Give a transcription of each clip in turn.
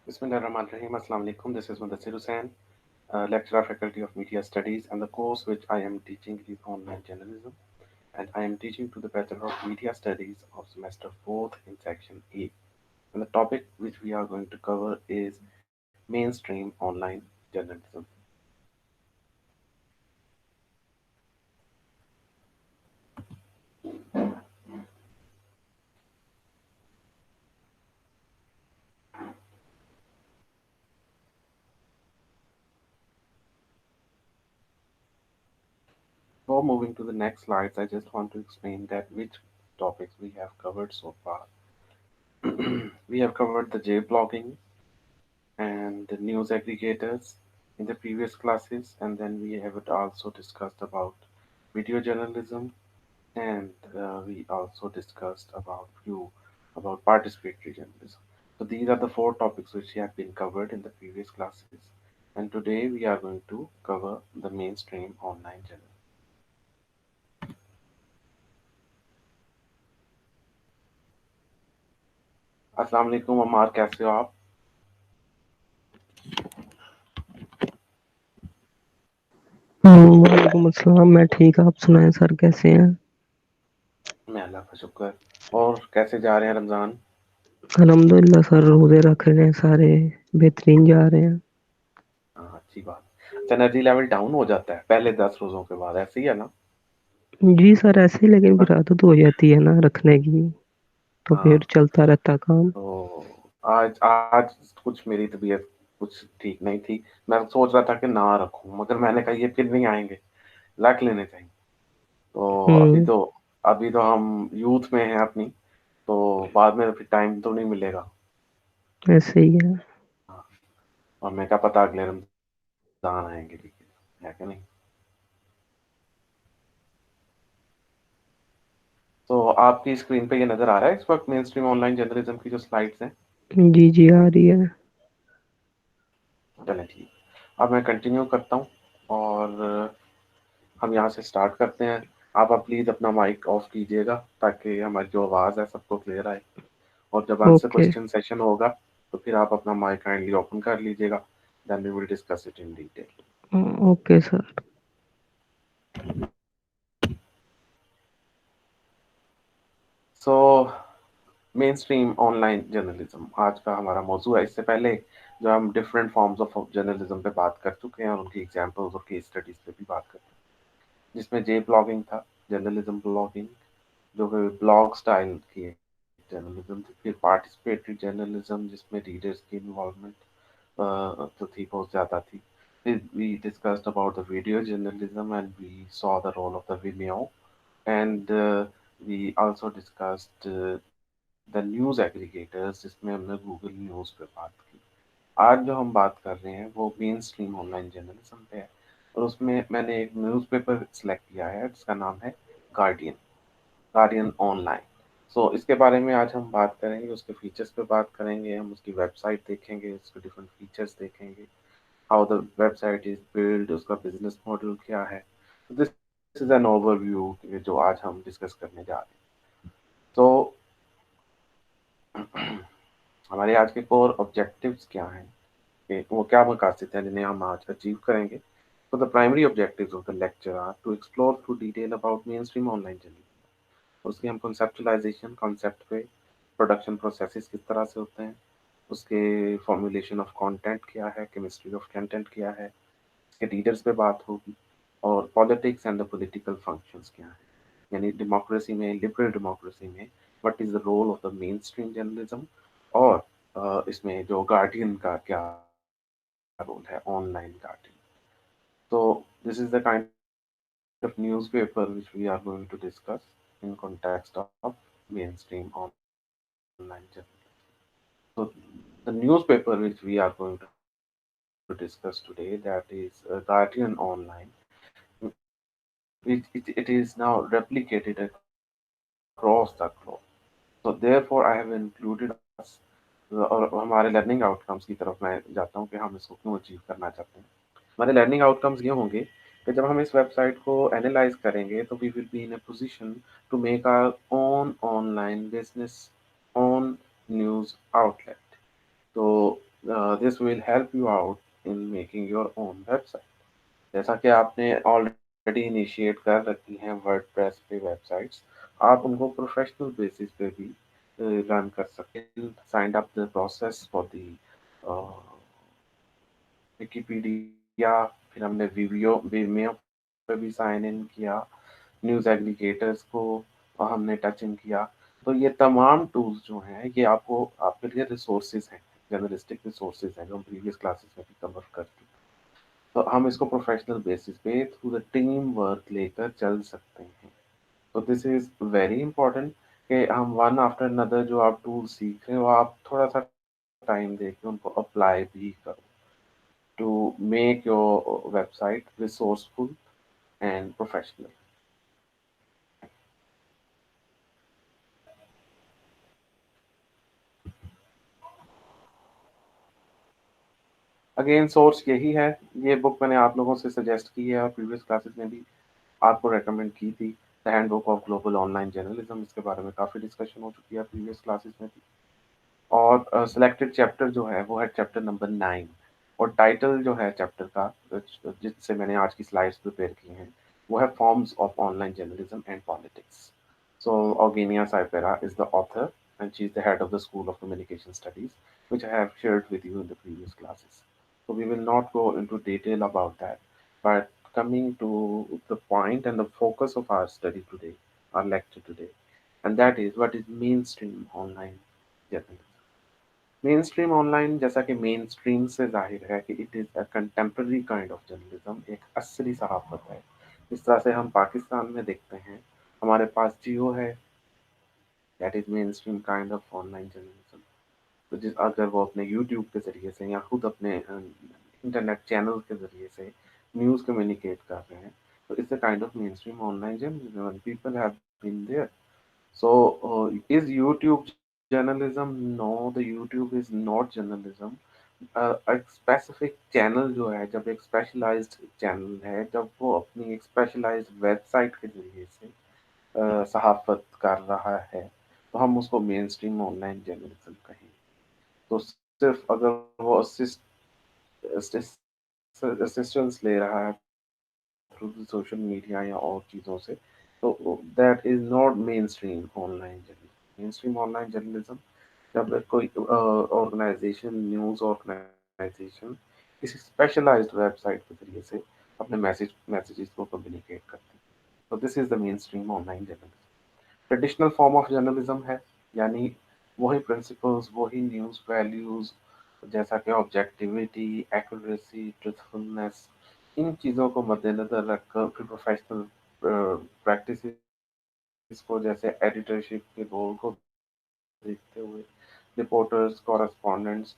Bismillahirrahmanirrahim. Assalamu alaikum. This is Mudassir Hussain, lecturer, faculty of Media Studies, and the course which I am teaching is online journalism. And I am teaching to the Bachelor of Media Studies of semester 4th in section A. And the topic which we are going to cover is mainstream online journalism. Before moving to the next slides, I just want to explain that which topics we have covered so far. We have covered the J blogging and the news aggregators in the previous classes, and then we have also discussed about video journalism, and we also discussed about few about participatory journalism. So these are the four topics which have been covered in the previous classes, and today we are going to cover the mainstream online journalism. अस्सलाम वालेकुम अमार, कैसे हो आप? वालेकुम अस्सलाम। मैं ठीक, आप सुनाएं सर, कैसे हैं? मैं अल्लाह का शुक्र। और कैसे जा रहे हैं रमज़ान? अल्हम्दुलिल्लाह सर, रोजे रख रहे हैं, सारे बेहतरीन जा रहे हैं। हाँ, अच्छी बात। अच्छा, एनर्जी लेवल डाउन हो जाता है पहले 10 रोज़ों के बाद, ऐसे ही है ना? जी सर, ऐसे ही, लेकिन फिर आदत हो जाती है ना रखने की, तो फिर हाँ, चलता रहता काम। तो आज आज कुछ मेरी तबीयत कुछ ठीक नहीं थी। मैं सोच रहा था कि ना रखूँ, मगर मैंने कहा ये फिर नहीं आएँगे, रख लेने चाहिए। तो हुँ, अभी तो हम यूथ में हैं अपनी, तो बाद में फिर टाइम तो नहीं मिलेगा। ऐसे ही है। हाँ, और मैं क्या पता अगले रमज़ान आएँगे भी, है कि नहीं? तो आपकी स्क्रीन पे ये नज़र आ रहा है इस वक़्त मेनस्ट्रीम ऑनलाइन जर्नलिज़्म की जो स्लाइड्स हैं? जी, जी, आ रही है। चलें ठीक। अब मैं कंटिन्यू करता हूँ और हम यहाँ से स्टार्ट करते हैं। आप प्लीज़ अपना माइक ऑफ कीजिएगा ताकि हमारी जो आवाज़ है सबको क्लियर आए, और जब आंसर ओके। क्वेश्चन सेशन होगा तो फिर आप अपना माइक काइंडली ओपन कर लीजिएगा, then we will discuss it in detail. Okay sir. So main stream online journalism आज का हमारा मौजू है। इससे पहले जो हम डिफरेंट फॉर्म्स ऑफ जर्नलिज्म पे बात कर चुके हैं और उनकी एग्जांपल्स और केस स्टडीज पे भी बात कर चुके हैं, जिसमें जे ब्लॉगिंग था, जर्नलिज्म ब्लॉगिंग, जो कि ब्लॉग स्टाइल की जर्नलिज्म थी। फिर पार्टिसिपेटरी जर्नलिज्म, जिसमें रीडर्स की इन्वॉल्वमेंट तो थी, बहुत ज़्यादा थी। Then we discussed about the video journalism and we saw the role of the Vimeo, and we also discussed the news aggregators, जिसमें हमने गूगल न्यूज़ पे बात की। आज जो हम बात कर रहे हैं वो मेन स्ट्रीम ऑनलाइन जर्नलिज्म पे है, और उसमें मैंने एक न्यूज़पेपर सेलेक्ट किया है जिसका नाम है गार्डियन, गार्डियन ऑनलाइन। सो इसके बारे में आज हम बात करेंगे, उसके फीचर्स पे बात करेंगे, हम उसकी वेबसाइट देखेंगे, उसके डिफरेंट फीचर्स देखेंगे, how the website is build, उसका बिजनेस मॉडल क्या है। दिस इज एन ओवरव्यू जो आज हम डिस्कस करने जा रहे हैं। तो हमारे आज के कोर ऑब्जेक्टिव्स क्या हैं, कि वो क्या मकासद हैं जिन्हें हम आज अचीव करेंगे। तो the primary objectives of the lecture are to explore through detail about main stream online journalism. उसकी हम कंसेप्चुलाइजेशन, कॉन्सेप्ट पे, प्रोडक्शन प्रोसेसेस किस तरह से होते हैं, उसके फॉर्मुलेशन ऑफ कंटेंट क्या है, केमिस्ट्री ऑफ कंटेंट क्या है, इसके रीडर्स पे बात होगी, और politics and the political functions क्या है, यानी डेमोक्रेसी में, लिबरल डेमोक्रेसी में what is the role of the mainstream journalism, और इसमें जो गार्डियन का क्या रोल है, ऑनलाइन गार्डियन। तो this is the kind of newspaper which we are going to discuss in context of mainstream online journalism. So the newspaper which we are going to discuss today, that is Guardian Online, which it is now replicated across the globe. So therefore I have included us, और हमारे learning outcomes की तरफ मैं जाता हूँ कि हम इसको क्यों अचीव करना चाहते हैं। हमारे लर्निंग आउटकम्स ये होंगे कि जब हम इस वेबसाइट को एनालाइज करेंगे तो we will be in a position to make our own online business, own news outlet. तो This will help you out in making your own website. जैसा कि आपने ऑलरेडी इनिशिएट कर रखी हैं वर्डप्रेस पे वेबसाइट्स, आप उनको प्रोफेशनल बेसिस पे भी रन कर सकते हैं। Signed up the process for the Wikipedia, फिर हमने वीमियो पे भी साइन इन किया, न्यूज़ एग्रीगेटर्स को हमने टच इन किया। तो ये तमाम टूल्स जो हैं ये आपको आपके लिए रिसोर्सेज हैं, जर्नलिस्टिक रिसोर्सेज हैं जो हम प्रीवियस क्लासेस में भी कवर कर चुके हैं। तो हम इसको प्रोफेशनल बेसिस पे थ्रू द टीम वर्क लेकर चल सकते हैं। तो दिस इज वेरी इंपॉर्टेंट कि हम वन आफ्टर अनदर जो आप टूल सीख रहे हो आप थोड़ा सा टाइम देके उनको अप्लाई भी करो to make your website resourceful and professional. Again source यही है। ये बुक मैंने आप लोगों से सजेस्ट की है और प्रीवियस क्लासेस में भी आपको रेकमेंड की थी, the handbook of global online journalism. इसके बारे में काफ़ी डिस्कशन हो चुकी है प्रीवियस क्लासेस में भी। और सिलेक्टेड चैप्टर जो है वो है चैप्टर नंबर 9। और टाइटल जो है चैप्टर का जिससे मैंने आज की स्लाइड्स प्रिपेयर की हैं वो है forms of online journalism and politics. So Eugenia Saipera is the author and she is the head of the School of Communication Studies, which I have shared with you in the previous classes. So we will not go into detail about that, but coming to the point and the focus of our study today, our lecture today, and that is what is mainstream online journalism. Main stream online जैसा कि main stream से जाहिर है कि it is a contemporary kind of journalism, एक असली सहाफ़त है। इस तरह से हम पाकिस्तान में देखते हैं, हमारे पास जियो है, that is main stream kind of online journalism. तो जिस अगर वो अपने यूट्यूब के ज़रिए से या खुद अपने इंटरनेट चैनल के ज़रिए से न्यूज़ कम्युनिकेट कर रहे हैं, तो it's a kind of main stream online journalism and people have been there. So, is YouTube journalism? No, the YouTube is not journalism. एक स्पेसिफिक चैनल जो है, जब एक स्पेशलाइज्ड चैनल है, जब वो अपनी एक स्पेशलाइज्ड वेबसाइट के ज़रिए से सहाफ़त कर रहा है, तो हम उसको मेन स्ट्रीम ऑनलाइन जर्नलिज्म कहेंगे। तो सिर्फ़ अगर वो असिस्टेंस ले रहा है थ्रू सोशल मीडिया या और चीज़ों से, तो that is not main stream online journalism. Main stream online journalism जब कोई ऑर्गेनाइजेशन, न्यूज़ ऑर्गेनाइजेशन किसी स्पेशलाइज्ड वेबसाइट के ज़रिए से अपने मैसेजेस को कम्युनिकेट करती है। तो this is the main stream online journalism. Traditional form of journalism है, यानी वही प्रिंसिपल्स, वही न्यूज़ वैल्यूज़, जैसा कि ऑब्जेक्टिविटी, एक्यूरेसी, ट्रूथफुलनेस, इन चीज़ों को मद्देनज़र रखकर फिर प्रोफेशनल प्रैक्टिसेस को जैसे एडिटरशिप के रोल को देखते हुए रिपोर्टर्स, कॉरेस्पॉन्डेंट्स,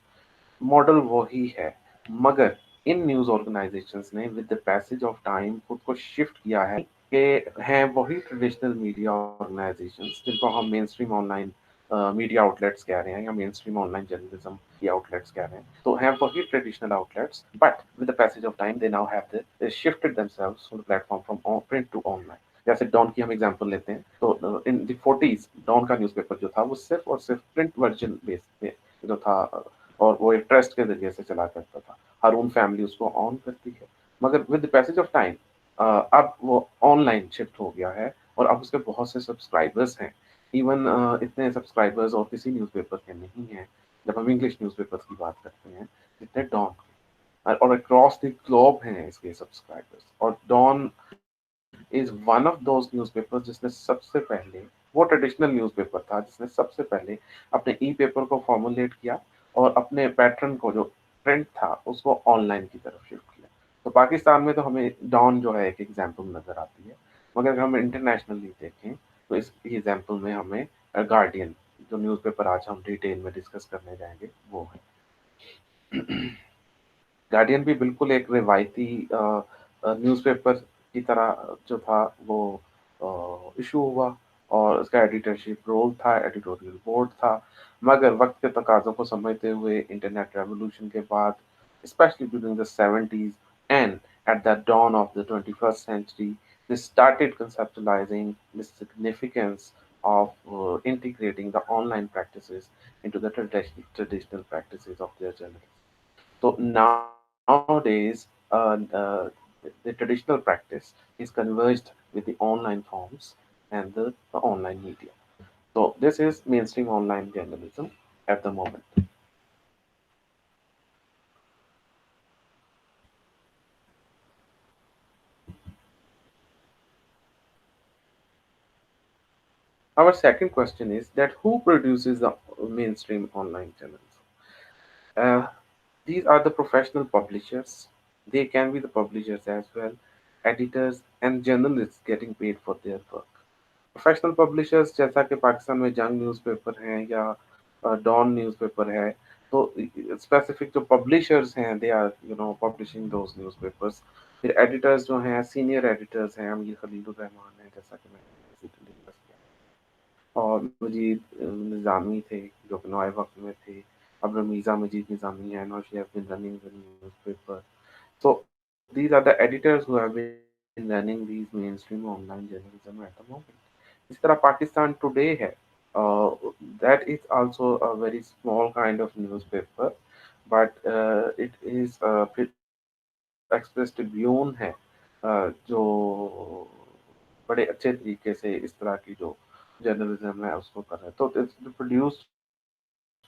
मॉडल वही है। मगर इन न्यूज़ ऑर्गेनाइजेशंस ने with the passage of time खुद को शिफ्ट किया है कि हैं वही ट्रेडिशनल मीडिया ऑर्गेनाइजेशंस जिनको हम main stream online media outlets कह रहे हैं या main stream online journalism media outlets कह रहे हैं, तो हैं वही traditional outlets, but with the passage of time they now have they shifted themselves from the platform from print to online. जैसे डॉन की हम एग्जांपल लेते हैं, तो इन द 40s डॉन का न्यूज़पेपर जो था वो सिर्फ और सिर्फ प्रिंट वर्जन बेस पे जो था, और वो एक ट्रस्ट के ज़रिए से चला करता था। हारून फैमिली उसको ऑन करती है। मगर with the passage of time अब वो ऑनलाइन शिफ्ट हो गया है और अब उसके बहुत से सब्सक्राइबर्स हैं। इवन इतने सब्सक्राइबर्स और किसी न्यूज़पेपर के नहीं हैं, जब हम इंग्लिश न्यूज़पेपर्स की बात करते हैं, जितने डॉन के। और अक्रॉस द ग्लोब हैं इसके सब्सक्राइबर्स। और Dawn is one of those newspapers जिसने सबसे पहले, वो ट्रेडिशनल न्यूज़पेपर था जिसने सबसे पहले अपने ई-पेपर को फॉर्मुलेट किया और अपने पैटर्न को, जो ट्रेंड था, उसको ऑनलाइन की तरफ शिफ्ट किया। तो पाकिस्तान में तो हमें डॉन जो है एक एग्ज़ाम्पल नज़र आती है, मगर अगर हम इंटरनेशनली देखें तो इस एग्ज़ाम्पल में हमें गार्डियन, जो न्यूज़पेपर आज हम डिटेल में डिस्कस करने जाएँगे, वो है। गार्डियन भी बिल्कुल एक रिवायती न्यूज़पेपर की तरह जो था वो इशू हुआ और उसका एडिटरशिप रोल था, एडिटोरियल बोर्ड था। मगर वक्त के तकाज़ों को समझते हुए इंटरनेट रेवोल्यूशन के बाद, specially during the 70s and at the dawn of the 21st century, they started conceptualizing the significance of integrating the online practices into the traditional practices of their journalism. So nowadays, the traditional practice is converged with the online forms and the online media. So this is mainstream online journalism at the moment. Our second question is that who produces the mainstream online journalism? Uh, these are the professional publishers. They can be the publishers as well, editors and journalists getting paid for their work. Professional publishers जैसा कि पाकिस्तान में जंग newspaper है या don newspaper है, तो specific जो publishers हैं they are publishing those newspapers. फिर एडिटर्स जो हैं सीनियर एडिटर्स हैं अमीर खलीलुर रहमान है जैसा कि मैंने रिसेंटली डिस्कस किया, और मजीद निज़ामी थे जो कि नए वक्त में थे। अब रमीज़ा मजीद निज़ामी है, now she has been running the newspaper. So these are the editors who have been running these mainstream online journalism at the moment. इस तरह पाकिस्तान टुडे है, that is also a very small kind of newspaper, but it is expressed Tribune है, जो बड़े अच्छे तरीके से इस तरह की जो जर्नलिज्म है उसको कर रहे हैं। तो प्रोड्यूस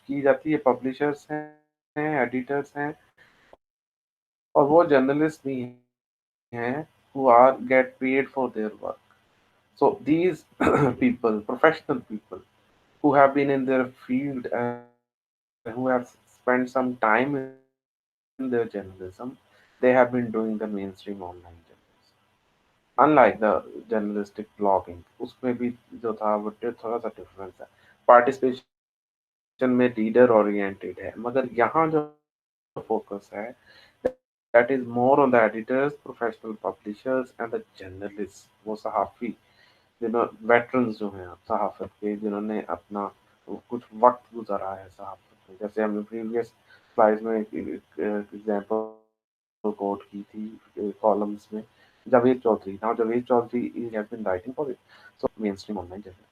की जाती है, पब्लिशर्स हैं, एडिटर्स हैं, और वो जर्नलिस्ट भी हैं who are get paid for their work. So these people, professional people who have been in their field and who have spent some time in their journalism, they have been doing the mainstream online journalism. Unlike the journalistic blogging, उसमें भी जो था वो थोड़ा सा difference है। Participation में reader oriented है, मगर यहाँ जो फोकस है that is more on the editors, professional publishers and the journalists, वो सहाफ़ी, वेटरन्स जो हैं सहाफ़त के, जिन्होंने अपना कुछ वक्त गुजारा है सहाफ़त में। जैसे हमने प्रीवियस स्लाइड्स में एक एग्जांपल कोट की थी कॉलम्स में, Javed Chaudhry. Now Javed Chaudhry he has been writing for it. So mainstream online journalism.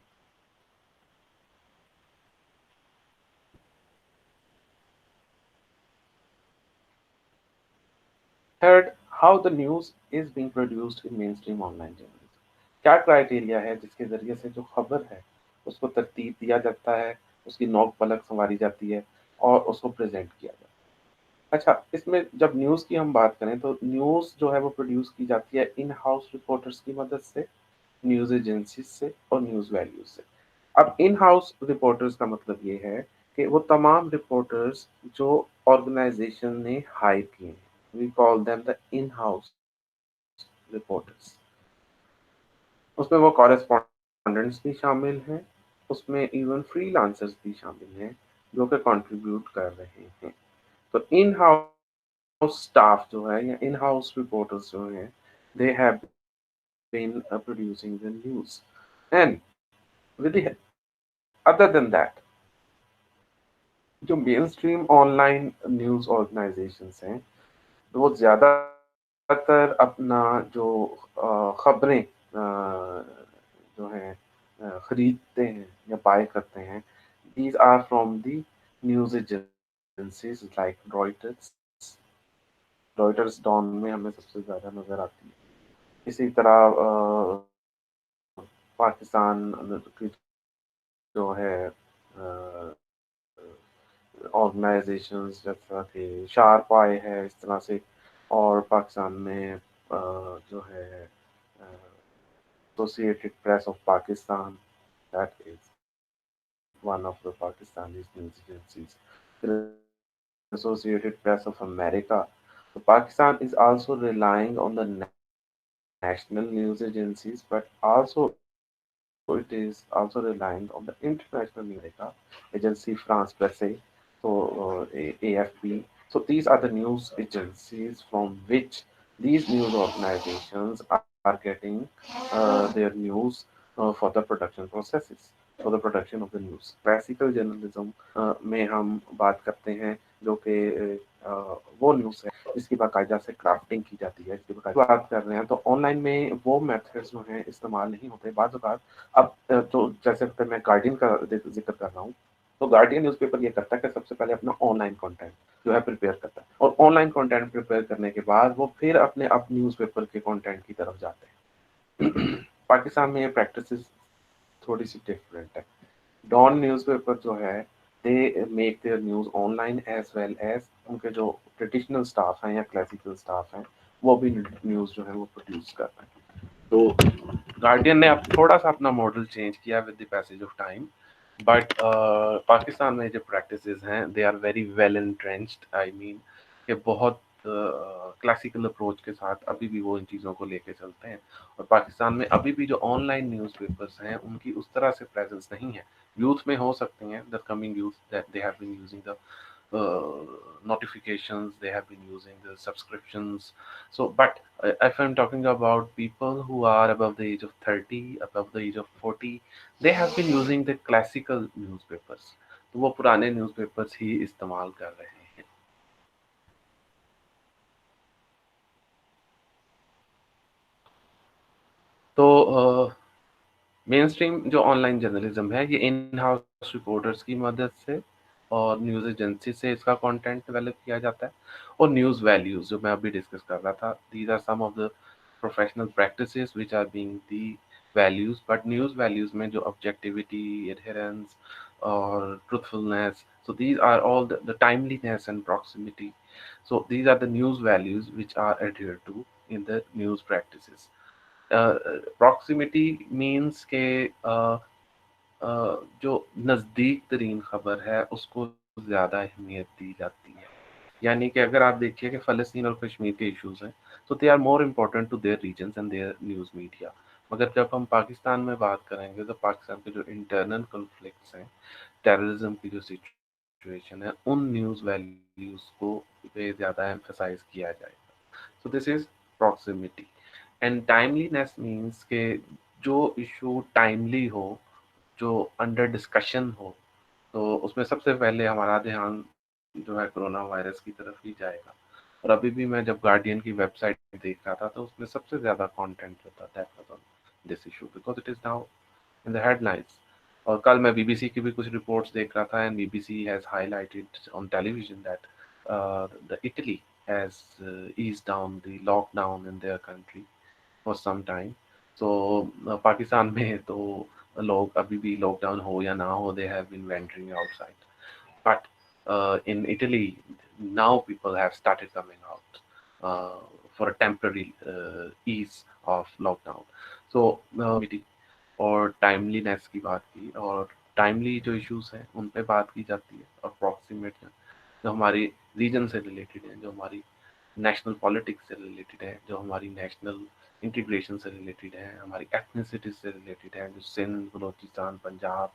Third, how the news is being produced in mainstream online journalism. क्या क्राइटेरिया है जिसके ज़रिए से जो खबर है उसको तरतीब दिया जाता है, उसकी नोक पलक संवारी जाती है और उसको प्रेज़ेंट किया जाता है। अच्छा, इसमें जब न्यूज़ की हम बात करें तो न्यूज़ जो है वो प्रोड्यूस की जाती है इन हाउस रिपोर्टर्स की मदद से, न्यूज़ एजेंसीज़ से और न्यूज़ वैल्यूज़ से। अब इन हाउस रिपोर्टर्स का मतलब ये है कि वो तमाम रिपोर्टर्स जो ऑर्गेनाइजेशन ने हायर किए हैं, we call them the in house reporters. उसमें वो कॉरेस्पॉन्डेंट्स भी शामिल हैं, उसमें इवन फ्रीलांसर्स भी शामिल हैं जो कि कंट्रीब्यूट कर रहे हैं। तो इन हाउस स्टाफ जो है या इन हाउस रिपोर्टर्स जो हैं, they have been producing the news. And with the other than that, जो मेनस्ट्रीम ऑनलाइन न्यूज़ ऑर्गेनाइजेशंस हैं, वो ज़्यादातर अपना जो खबरें जो हैं खरीदते हैं या बाय करते हैं, these are from the news agencies like Reuters Dawn में हमें सबसे ज़्यादा नज़र आती है। इसी तरह पाकिस्तान की जो है ऑर्गेनाइजेशंस जैसा कि शार्प आई है इस तरह से, और पाकिस्तान में जो है associated press of Pakistan, that is one of the Pakistani news agencies, associated press of America. So Pakistan is also relying on the national news agencies, but also it is also relying on the international news agency, Agence France Presse, so AFP. So these are the news agencies from which these news organizations are getting their news for the production processes, for the production of the news. Classical journalism में हम बात करते हैं जो कि वो news है जिसकी बाकायदा से क्राफ्टिंग की जाती है, इसकी बात कर रहे हैं तो ऑनलाइन में वो मेथड्स जो हैं इस्तेमाल नहीं होते। बाज़ औक़ात अब तो जैसे कि मैं गार्डियन का ज़िक्र कर रहा हूँ, तो गार्डियन न्यूज़पेपर ये करता है कि सबसे पहले अपना ऑनलाइन कंटेंट जो है प्रिपेयर करता है और ऑनलाइन कंटेंट प्रिपेयर करने के बाद वो फिर अपने अब न्यूज़पेपर के कंटेंट की तरफ जाते हैं। पाकिस्तान में ये प्रैक्टिसेस थोड़ी-सी डिफरेंट है। डॉन न्यूज़पेपर जो है they make their news online as well as उनके जो ट्रेडिशनल स्टाफ हैं या क्लासिकल स्टाफ हैं, वो भी न्यूज़ जो है वो प्रोड्यूस कर रहे हैं। तो गार्डियन ने अब थोड़ा-सा अपना मॉडल चेंज किया with the passage of time, but Pakistan में जो प्रैक्टिसेस हैं they are very well entrenched. I mean कि बहुत क्लासिकल अप्रोच के साथ अभी भी वो इन चीज़ों को लेके चलते हैं और पाकिस्तान में अभी भी जो ऑनलाइन न्यूज़पेपर्स हैं उनकी उस तरह से प्रेजेंस नहीं है। यूथ में हो सकती हैं, the coming youth that they have been using the notifications, they have been using the subscriptions. So but if I'm talking about people who are above the age of 30, above the age of 40, they have been using the classical newspapers. तो वो पुराने newspapers ही इस्तेमाल कर रहे हैं। तो main stream जो online journalism है ये इन हाउस रिपोर्टर्स की मदद से और न्यूज़ एजेंसी से इसका कंटेंट डेवलप किया जाता है और न्यूज़ वैल्यूज़ जो मैं अभी डिस्कस कर रहा था, these are some of the professional practices which are being the values. But news values में जो ऑब्जेक्टिविटी, एडहेरेंस और truthfulness, so these are all the timeliness and proximity, so these are the news values which are adhered to in the news practices. Proximity means के जो नज़दीक तरीन खबर है उसको ज़्यादा अहमियत दी जाती है। यानी कि अगर आप देखिए कि फ़लस्तीन और कश्मीर के इश्यूज़ हैं, तो they are more important to their regions and their news media. मगर जब हम पाकिस्तान में बात करेंगे तो पाकिस्तान के जो इंटरनल कॉन्फ्लिक्ट्स हैं, टेररिज्म की जो सिचुएशन है, उन न्यूज़ वैल्यूज़ को पे ज़्यादा एम्फसाइज़ किया जाएगा। सो this is proximity and timeliness means के जो इशू टाइमली हो, जो अंडर डिस्कशन हो, तो उसमें सबसे पहले हमारा ध्यान जो है कोरोना वायरस की तरफ ही जाएगा। और अभी भी मैं जब गार्डियन की वेबसाइट देख रहा था तो उसमें सबसे ज़्यादा कंटेंट जो था that was on this issue because it is now in the headlines. और कल मैं बीबीसी की भी कुछ रिपोर्ट्स देख रहा था and BBC has highlighted on television that the Italy has ease down the lockdown in their country for some time. So Pakistan में तो लोग अभी भी लॉकडाउन हो या ना हो, they have been venturing outside. But in Italy, now people have started coming out for a temporary ease of lockdown. So और टाइमलीनेस की बात की और टाइमली जो इश्यूज हैं उन पे बात की जाती है और प्रॉक्सिमेट जो हमारी रीजन से रिलेटेड है, जो हमारी नेशनल पॉलिटिक्स से रिलेटेड है, जो हमारी नेशनल इंटीग्रेशन से रिलेटेड है, हमारी एथनिसिटी से रिलेटेड है, जो सिंध, बलोचिस्तान, पंजाब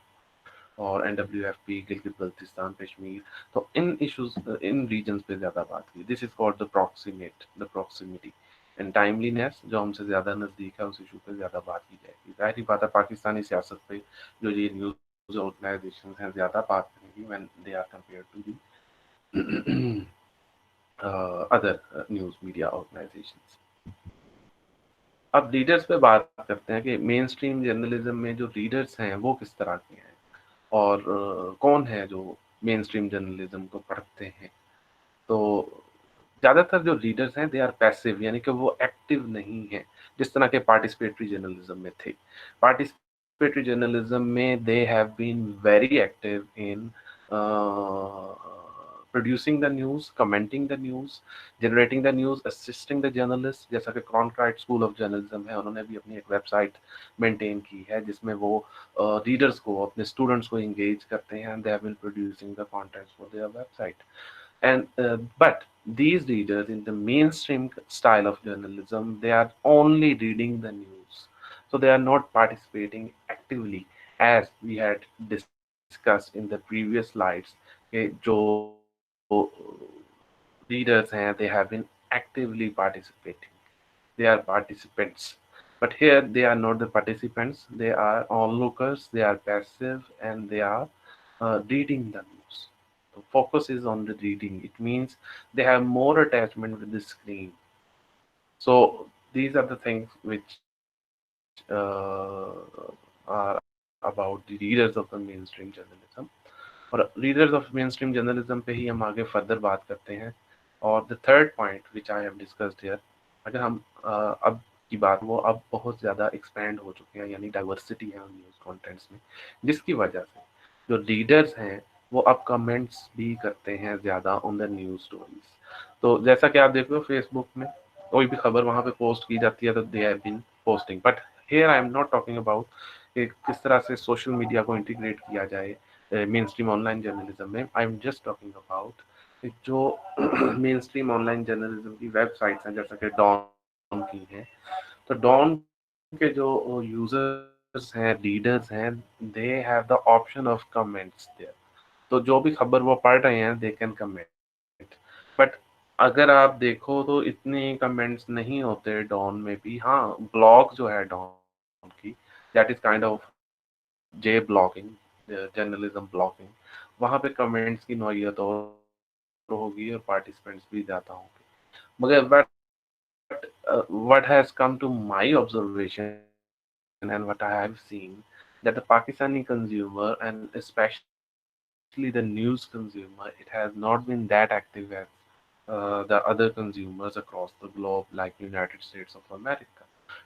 और एनडब्ल्यूएफपी, गिलगित बल्तिस्तान, कश्मीर, तो इन इश्यूज इन रीजन्स पे ज़्यादा बात की। This is called the proximity and timeliness, जो हमसे ज़्यादा नज़दीक है उस इशू पे ज़्यादा बात की जाएगी। जाहिर बात है पाकिस्तानी सियासत पे जो ये न्यूज़ ऑर्गेनाइजेशन हैं ज़्यादा बात करेंगी when they are compare to the other news media organisations. अब रीडर्स पे बात करते हैं कि मेन स्ट्रीम जर्नलिज्म में जो रीडर्स हैं वो किस तरह के हैं और कौन है जो मेन स्ट्रीम जर्नलिज्म को पढ़ते हैं। तो ज़्यादातर जो रीडर्स हैं दे आर पैसिव, यानी कि वो एक्टिव नहीं है जिस तरह के पार्टिसिपेटरी जर्नलिज्म में थे। पार्टिसिपेटरी जर्नलिज्म में they have been very active in producing the news, commenting the news, generating the news, assisting the journalists। जैसा कि क्रॉनक्राइट स्कूल ऑफ जर्नलिज्म है, उन्होंने भी अपनी एक वेबसाइट मेंटेन की है जिसमें वो रीडर्स को, अपने स्टूडेंट्स को इंगेज करते हैं, they have been producing the contents for their website. And but these readers in the mainstream style of journalism, they are only reading the news, so they are not participating actively as we had discussed in the previous slides कि जो readers हैं they have been actively participating, they are participants, but here they are not the participants, they are onlookers, they are passive and they are reading the news। The focus is on the reading. It means they have more attachment with the screen. So these are the things which are about the readers of the mainstream journalism. और readers of main stream journalism पे ही हम आगे further बात करते हैं. और the third point which I have discussed here, अगर हम अब की बात, वो अब बहुत ज़्यादा एक्सपैंड हो चुके हैं, यानी डाइवर्सिटी है न्यूज़ कंटेंट्स में, जिसकी वजह से जो रीडर्स हैं वो अब कमेंट्स भी करते हैं ज़्यादा ऑन द न्यूज़ स्टोरीज. तो जैसा कि आप देख रहे हो फेसबुक में कोई भी खबर वहाँ पे पोस्ट की जाती है तो they have been posting. But here I am not talking about किस तरह से सोशल मीडिया को इंटीग्रेट किया जाए मेन स्ट्रीम ऑनलाइन जर्नलिज्म में. आई एम जस्ट टॉकिंग अबाउट जो मेन स्ट्रीम ऑनलाइन जर्नलिज्म की वेबसाइट्स हैं, जैसा कि डॉन की है. तो डॉन के जो यूजर्स हैं, रीडर्स हैं, they have the option of comments there. तो जो भी खबर वो पढ़ रहे हैं दे कैन कमेंट. बट अगर आप देखो तो इतने कमेंट्स नहीं होते डॉन में भी. हाँ, ब्लॉग जो है डॉन की, that is kind of J blogging, journalism blogging. वहाँ पे कमेंट्स की नौयत और होगी और पार्टिसिपेंट्स भी ज़्यादा होंगे. मगर what has come to my observation and what I have seen, that the Pakistani consumer and especially the news consumer, it has not been that active as the other consumers across the globe, like United States of America.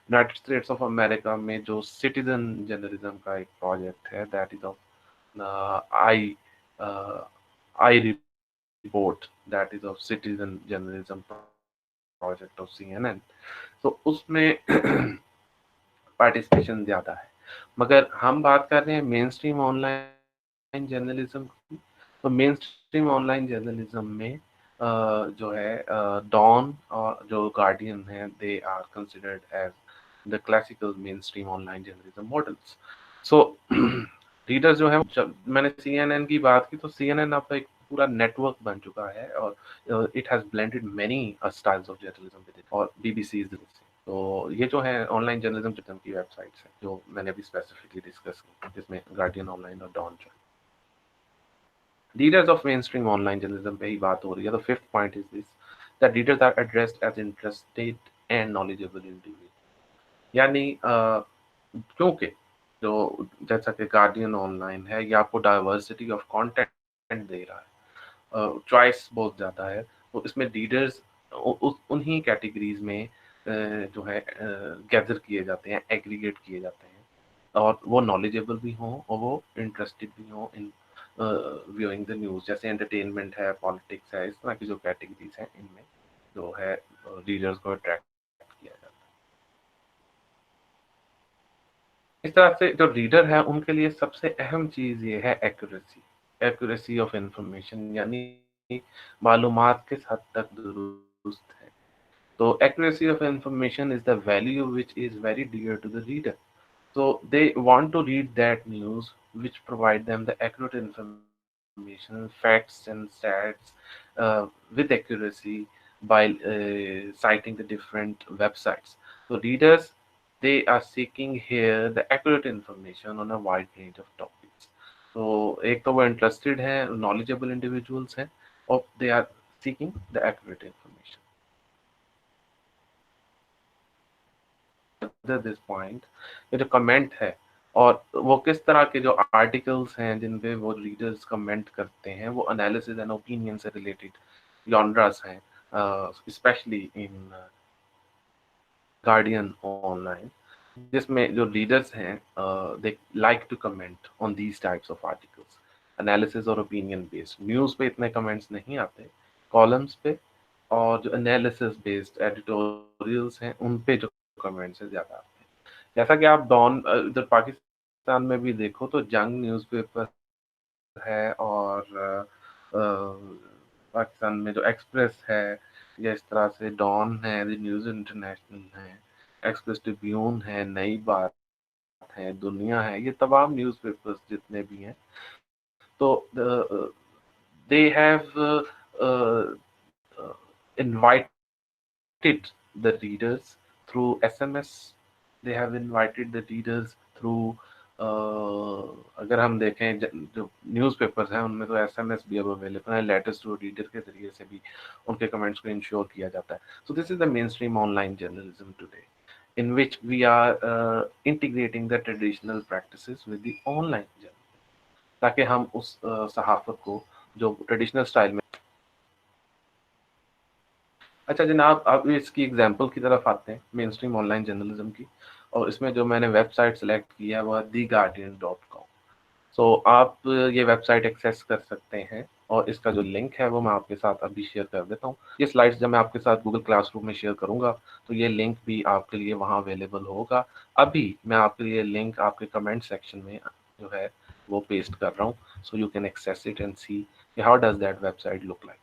United States of America में जो citizen journalism का एक project है, that is of I I report, that is of citizen journalism project of CNN. तो उसमें participation ज़्यादा है. मगर हम बात कर रहे हैं मेन स्ट्रीम ऑनलाइन जर्नलिज्म की. तो मेन स्ट्रीम ऑनलाइन जर्नलिज्म में जो है डॉन और जो गार्डियन है, they are considered as the classical main stream online journalism models. So readers जो है, जब मैंने CNN की बात की, तो CNN अब एक पूरा नेटवर्क बन चुका है और it has blended many styles of journalism with it. और BBC इज. तो ये जो है ऑनलाइन जर्नलिज्म की वेबसाइट्स हैं जो मैंने अभी स्पेसिफिकली डिस्कस की, जिसमें गार्डियन ऑनलाइन और डॉन जो readers of main stream online journalism पे ही बात हो रही है. तो fifth point is this, that readers are addressed as interested and knowledgeable individual. यानी क्योंकि जो जैसा कि गार्डियन ऑनलाइन है, ये आपको डाइवर्सिटी ऑफ कंटेंट दे रहा है, चॉइस बहुत ज़्यादा है. तो इसमें रीडर्स उन्हीं कैटेगरीज में जो है गैदर किए जाते हैं, एग्रीगेट किए जाते हैं, और वो नॉलेजेबल भी हों और वो इंटरेस्टेड भी हों इन व्यूइंग द न्यूज़. जैसे एंटरटेनमेंट है, पॉलिटिक्स है, इस तरह की जो कैटेगरीज हैं, इनमें जो है रीडर्स को अट्रैक्ट किया जाता है. इस तरह से जो रीडर है उनके लिए सबसे अहम चीज़ ये है एक्यूरेसी. एक्यूरेसी ऑफ इंफॉर्मेशन, यानी मालूमात किस हद तक दुरुस्त है. तो accuracy of information is the value which is very dear to the reader. So they want to read that news which provide them the accurate information, facts and stats with accuracy by citing the different websites. So readers, they are seeking here the accurate information on a wide range of topics. So एक तो वो interested हैं, knowledgeable individuals हैं, और they are seeking the accurate information. Further this point, ये जो comment है और वो किस तरह के जो आर्टिकल्स हैं जिन पे वो रीडर्स कमेंट करते हैं, वो एनालिसिस एंड ओपिनियन से रिलेटेड जॉनरास हैं, स्पेशली इन गार्डियन ऑनलाइन, जिसमें जो रीडर्स हैं they like to comment on these types of articles, analysis और ओपिनियन बेस्ड. न्यूज़ पे इतने कमेंट्स नहीं आते, कॉलम्स पे और जो एनालिसिस बेस्ड एडिटोरियल्स हैं उन पे जो कमेंट्स हैं ज़्यादा आते हैं. जैसा कि आप डॉन इधर पाकिस्तान में भी देखो तो जंग न्यूज़पेपर है, और पाकिस्तान में जो एक्सप्रेस है, या इस तरह से डॉन है, न्यूज़ इंटरनेशनल है, एक्सप्रेस ट्रिब्यून है, नई बात है, दुनिया है, ये तमाम न्यूज़पेपर्स जितने भी हैं, तो they have invited the readers through SMS. They have invited the readers through अगर हम देखें जो न्यूज़पेपर्स हैं उनमें तो एसएमएस भी अब अवेलेबल है, लेटर्स टू रीडर के ज़रिए से भी उनके कमेंट्स को इंश्योर किया जाता है। सो this is the main stream online journalism today, in which we are integrating the traditional practices with the online journal, ताकि हम उस सहाफ़त को जो ट्रेडिशनल स्टाइल में। अच्छा जनाब, अब इसकी एग्जांपल की तरफ आते हैं मेन स्ट्रीम ऑनलाइन जर्नलिज्म की, और इसमें जो मैंने वेबसाइट सेलेक्ट किया है वो है theguardian.com। सो आप ये वेबसाइट एक्सेस कर सकते हैं, और इसका जो लिंक है वो मैं आपके साथ अभी शेयर कर देता हूँ। ये स्लाइड्स जब मैं आपके साथ गूगल क्लासरूम में शेयर करूँगा तो ये लिंक भी आपके लिए वहाँ अवेलेबल होगा। अभी मैं आपके लिए लिंक आपके कमेंट सेक्शन में जो है वो पेस्ट कर रहा हूँ, so you can access it and see how does that website look like.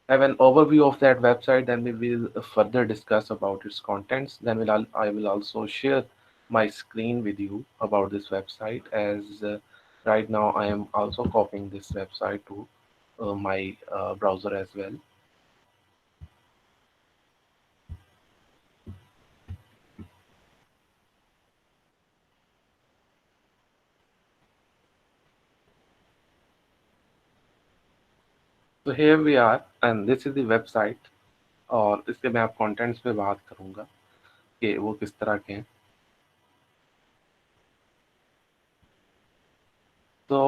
Have an overview of that website, then we will further discuss about its contents. Then I will also share my screen with you about this website, as right now I am also copying this website to my browser as well. So here we are, and this is the website, और इसके मैं आप contents पे बात करूँगा कि वो किस तरह के हैं। So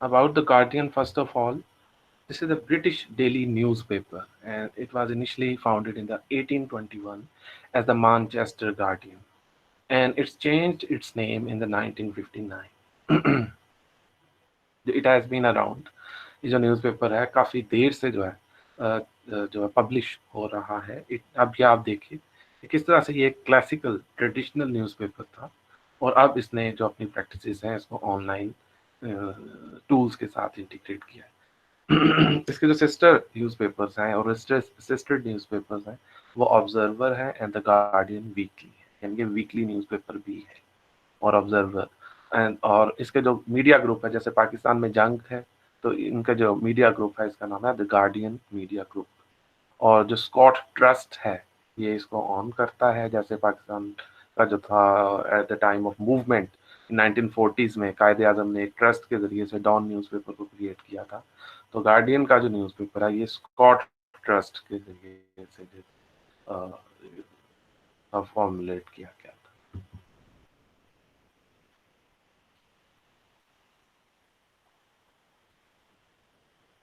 about the Guardian, first of all, this is a British daily newspaper, and it was initially founded in the 1821 as the Manchester Guardian, and it's changed its name in the 1959। It has been around, ये जो newspaper है काफ़ी देर से जो है जो है publish हो रहा है। अब ये आप देखिए कि किस तरह से ये एक क्लासिकल ट्रेडिशनल न्यूज़पेपर था, और अब इसने जो अपनी प्रैक्टिसेस हैं इसको ऑनलाइन टूल्स के साथ इंटीग्रेट किया है। इसके जो सिस्टर न्यूज़पेपर्स हैं और सिस्टर न्यूज़पेपर्स हैं वो ऑब्जर्वर है एंड द गार्डियन वीकली है, यानी कि वीकली न्यूज़पेपर भी है और ऑब्जर्वर। एंड और इसके जो मीडिया ग्रुप है, जैसे पाकिस्तान में जंग है तो इनका जो मीडिया ग्रुप है इसका नाम है द गार्डियन मीडिया ग्रुप। और जो स्कॉट ट्रस्ट है ये इसको ऑन करता है, जैसे पाकिस्तान का जो था at the time of movement 1940s में कायदे आजम ने एक ट्रस्ट के जरिए से डॉन न्यूज़पेपर को क्रिएट किया था। तो गार्डियन का जो न्यूज़पेपर है ये स्कॉट ट्रस्ट के जरिए से फॉर्मुलेट किया गया था।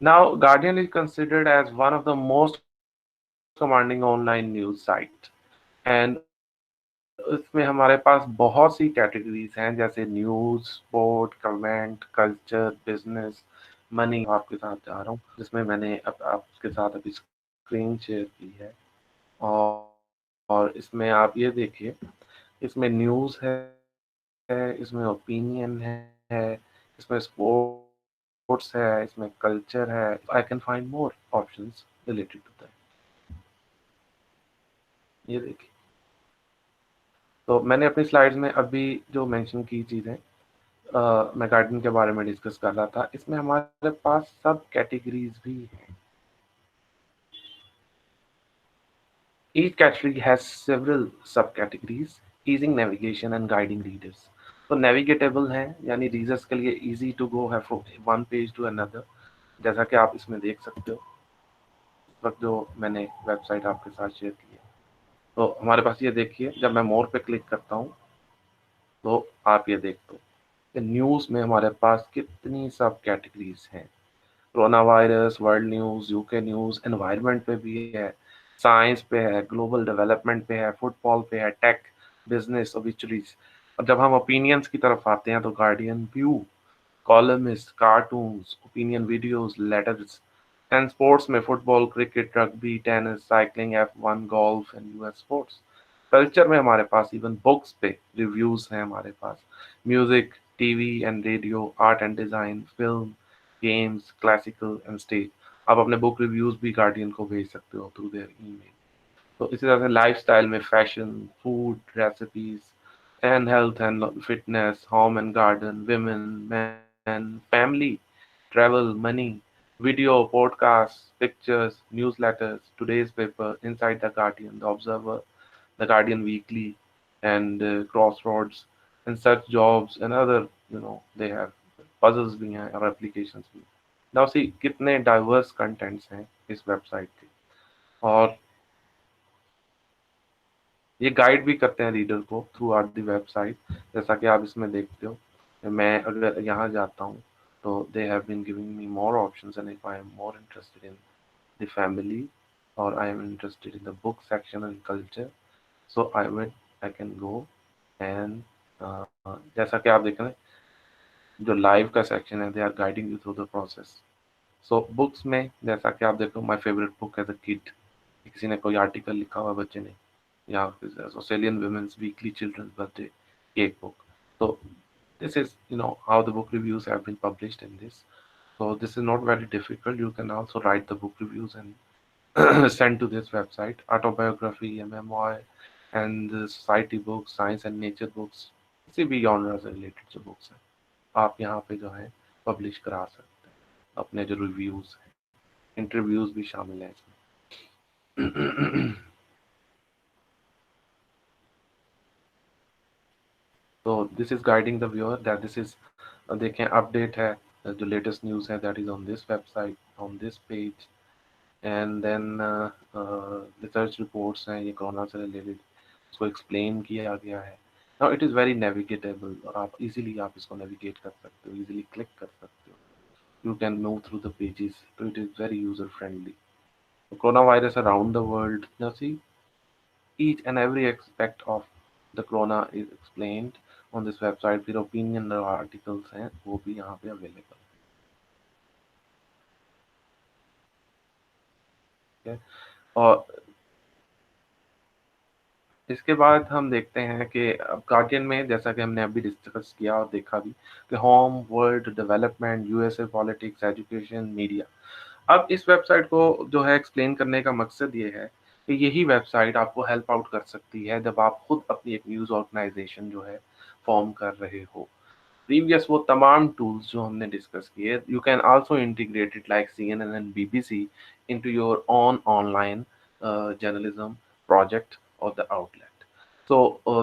Now, Guardian is considered as one of the most commanding online news site, and इसमें हमारे पास बहुत सी कैटेगरीज हैं जैसे news, sport, comment, culture, business, money. आपके साथ जा रहा हूँ जिसमें मैंने आपके साथ अभी स्क्रीन शेयर की है, और इसमें आप ये देखिए, इसमें न्यूज़ है, इसमें ओपिनियन है, इसमें स्पोर्ट्स है, इसमें कल्चर है। I can find more options related to that. ये देखिए, तो मैंने अपनी स्लाइड्स में अभी जो मेंशन की चीज़ें मैं गार्डन के बारे में डिस्कस कर रहा था, इसमें हमारे पास सब कैटेगरीज भी हैं। Each category has several subcategories, easing navigation and guiding readers. तो नेविगेटेबल हैं, यानी रीडर्स के लिए इजी टू गो है from one page to another, जैसा कि आप इसमें देख सकते हो इस वक्त जो मैंने वेबसाइट आपके साथ शेयर की है। तो हमारे पास ये देखिए, जब मैं मोर पे क्लिक करता हूँ तो आप ये देख दो कि न्यूज़ में हमारे पास कितनी सब कैटेगरीज हैं। Corona virus, world news, UK news, environment पे भी है, साइंस पे है, ग्लोबल डेवलपमेंट पे है, फुटबॉल पे है, टेक, बिजनेस, ओबिचुरीज। और जब हम ओपिनियंस की तरफ आते हैं तो Guardian view, columnist, cartoons, opinion videos, letters. And sports में football, cricket, rugby, tennis, cycling, F1, golf and US sports. Culture में हमारे पास इवन बुक्स पे रिव्यूज हैं हमारे पास, music, TV and radio, art and design, film, games, classical and stage। आप अपने बुक रिव्यूज़ भी गार्डियन को भेज सकते हो थ्रू देयर ईमेल। तो इसी तरह से लाइफ़स्टाइल में fashion, food, recipes and health and fitness, home and garden, women, main, family, travel, money, video, podcasts, pictures, newsletters, today's paper, Inside the Guardian, The Observer, The Guardian Weekly, and Crossroads, and such jobs and other, they have puzzles भी हैं और applications भी। Now see कितने diverse contents हैं इस website के, और ये गाइड भी करते हैं रीडर को थ्रू आउट द वेबसाइट। जैसा कि आप इसमें देखते हो, मैं अगर यहाँ जाता हूँ तो they have been giving me more options, and if I am more interested in the family और I am interested in the book section and culture, so I can go and जैसा कि आप देख रहे हैं, जो लाइव का section है, they are guiding you through the process. So books में जैसा कि आप देखो, माय फेवरेट बुक है द किड, किसी ने कोई आर्टिकल लिखा हुआ बच्चे ने, या Australian women's weekly children's birthday cake book. So this is, how the book reviews have been published in this. So this is not very difficult. You can also write the book reviews and send to this website. Autobiography, a memoir, and the society books, science and nature books, किसी भी genre से related जो books हैं, आप यहाँ पे जो है publish करा सकते हैं अपने जो reviews हैं। इंटरव्यूज भी शामिल हैं इसमें। तो this is guiding the viewer that this is, देखें अपडेट है, जो लेटेस्ट न्यूज़ है that is on this website, on this page, and then research reports हैं ये कोरोना से रिलेटेड, उसको एक्सप्लेन किया गया है। नाउ इट इज़ वेरी नेविगेटेबल, और आप इजीली आप इसको नेविगेट कर सकते हो, इजीली क्लिक कर सकते हो, you can move through the pages, तो it is very user friendly. Corona virus around the world, now see each and every aspect of the corona is explained on this website। फिर opinion articles हैं वो भी यहाँ पे available है। और इसके बाद हम देखते हैं कि अब गार्डियन में, जैसा कि हमने अभी डिस्कस किया और देखा भी, कि home, world, development, USA politics, education, media. अब इस वेबसाइट को जो है एक्सप्लेन करने का मकसद ये है कि यही वेबसाइट आपको हेल्प आउट कर सकती है जब आप खुद अपनी एक न्यूज़ ऑर्गेनाइजेशन जो है फॉर्म कर रहे हो। प्रीवियस वो तमाम टूल्स जो हमने डिस्कस किए, you can also integrate it like CNN and BBC into your own online journalism project or the outlet। So